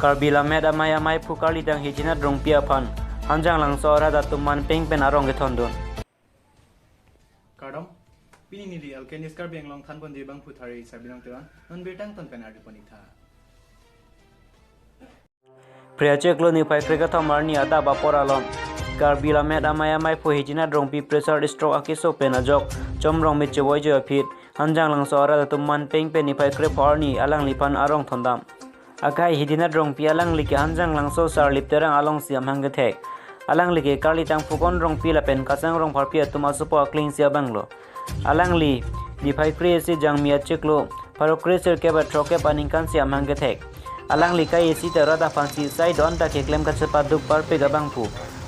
KARBI lamet amai phu kali dang hijina drong pia phan hanjang langso rada tuman peng pen arong ke thondon Kardom pini nili alkenis KARBI anglong than bon bang phuthari sabilang tuan non betang ton pen ardi ponitha Priacek lo ni pai kreka thamar ni ada bapor alom KARBI lamet amai phu hijina drong pi pressure stroke akiso pen ajok chomrong me chewoi jo phit hanjang langso rada tuman peng pen ni pai kre phor ni alang lipan arong thondam akai hidina drong pi alang like hanjang langso sar lipterang along siam hangethek alang like kali tang phukon rong pi la pen kasang rong phar pi tuma supo clean sia banglo alang li ni phai kre si jang mia cheklo paro kreser ke ba troke paning kan siam hangethek alang li kai si ta rada fansi sai don ta ke klem ka chepa duk par pe gabang pu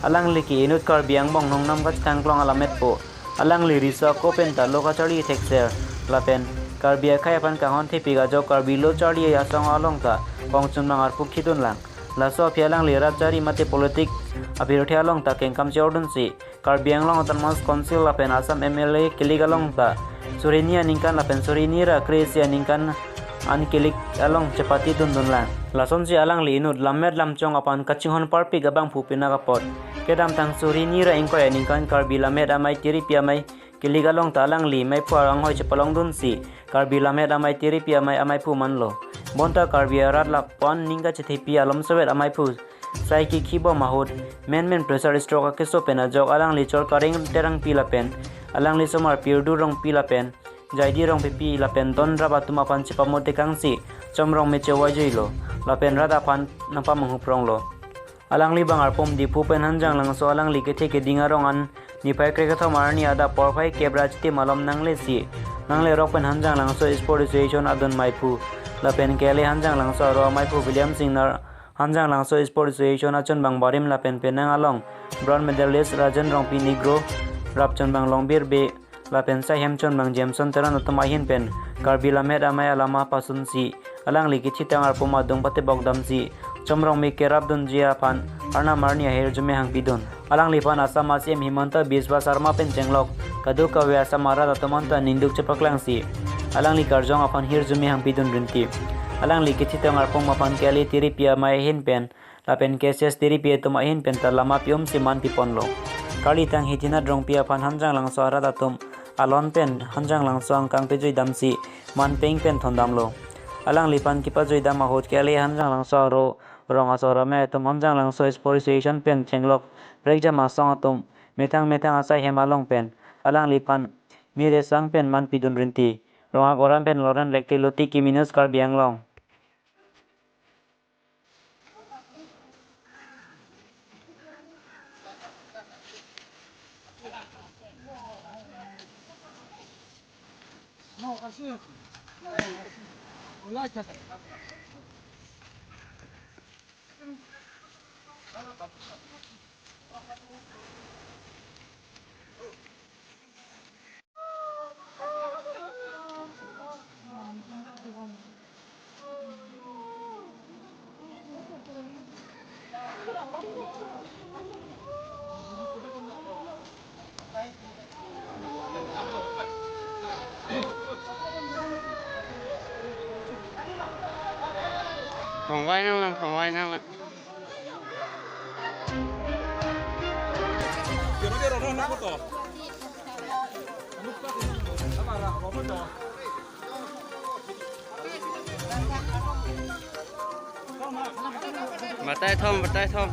alang li ki inut KARBI anglong nong nam ka tang klong alamet po alang li risa ko pen ta lo ka chari thekser la pen KARBI khai pan ka hon thepi ga jo KARBI lo chari ya song along ta kongchum nang ar pukhidun lang la so phialang li rajari mate politik abirothe along ta kengkam chordun si KARBI anglong tan mas council la pen asam MLA kiligalong ta surinia ningkan la pen surinira kresia ningkan an kilik along chepati dun lang lason si alang li inut lamet lamchong apan kachinghon parpi gabang phupina kapot kedam tang surinira ingkoy ningkan KARBI lamet amai tiri piamai kiligalong talang li mai pharang hoi chepalong dun si KARBI lamet amai tiri piamai phu manlo bonta KARBI arat la pon ninga chethi alom sowet amai phu sai ki khibo mahut men pressure stroke ke so pen ajok alang li chor karing terang pi la pen alang li somar pirdu rong pi la pen jaidi rong pi la pen ton raba tuma pan chepa mote kangsi chomrong me chewai joilo la pen rada pan napa manghu prong lo alang li bangar pom di phu pen hanjang lang so alang li ke the ke dinga rong an ni pai kre ka thamar ni ada por phai kebra chiti malom nangle si nangle rok pen hanjang lang so sport association adon mai phu la pen kele hanjang lang so ro mai phu William Singner hanjang lang so sport association achon bang barim la pen penang along bronze medalist Rajan rong pi negro rapchon bang longbir be la pen sai hemchon bang Jameson teran utama hin pen KARBI lamet amai alama pasun si alang li ki thitang ar poma dong pate bogdam si chomrong me kerap dun jia pan arna marnia her jume hang bidon alang li pan asama sim himanta biswa sarma pen jenglok kadu ka we asamara datomanta ninduk chepaklang si alang li karjong apan hir jume hang bidon rinti alang li ki thitang ar poma pan kali tiri pia mai hin pen la pen cases tiri pia tuma hin pen ta lama pium si man pipon lo kali tang hitina drong pia pan hanjang lang so ara datum alon pen hanjang lang so ang kang pe joi dam si man peng pen thondam lo alang li pan kipa joi dam hot kali hanjang lang so ro rong asora me tum hanjang lang so sport association pen chenglok break jama song atum metang asai hemalong pen alang li pan mire sang pen man pidun rinti ronga goran pen loran lekti loti ki minus KARBI anglong Phòng vai năng lượng, phòng vai năng lượng. Bật tay thông.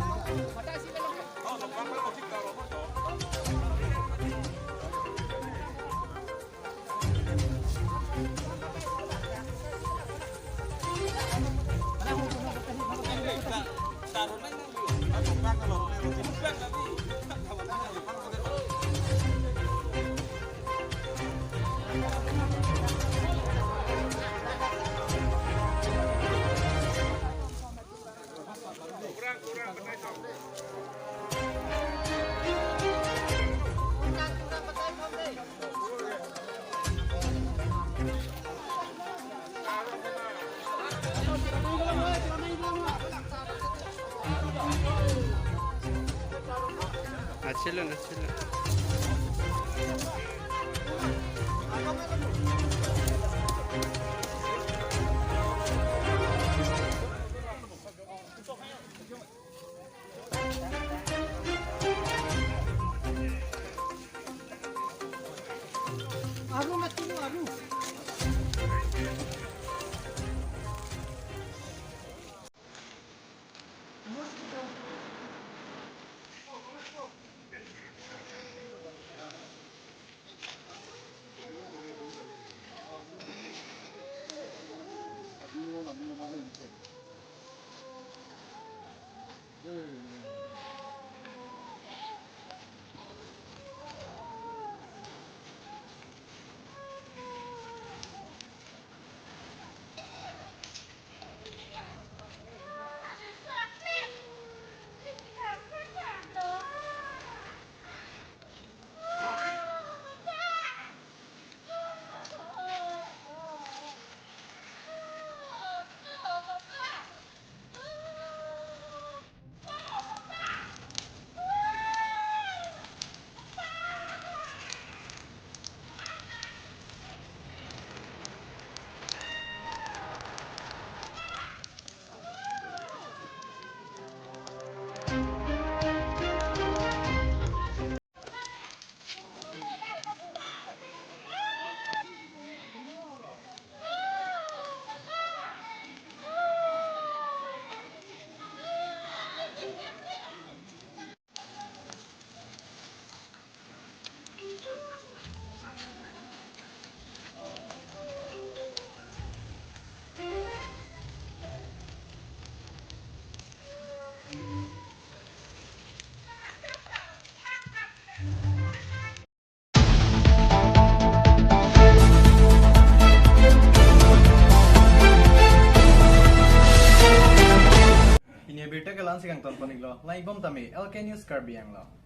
Chilling. Ini berita kelan siang ton panik lo. Lai bom tami LK News Karbi Anglong.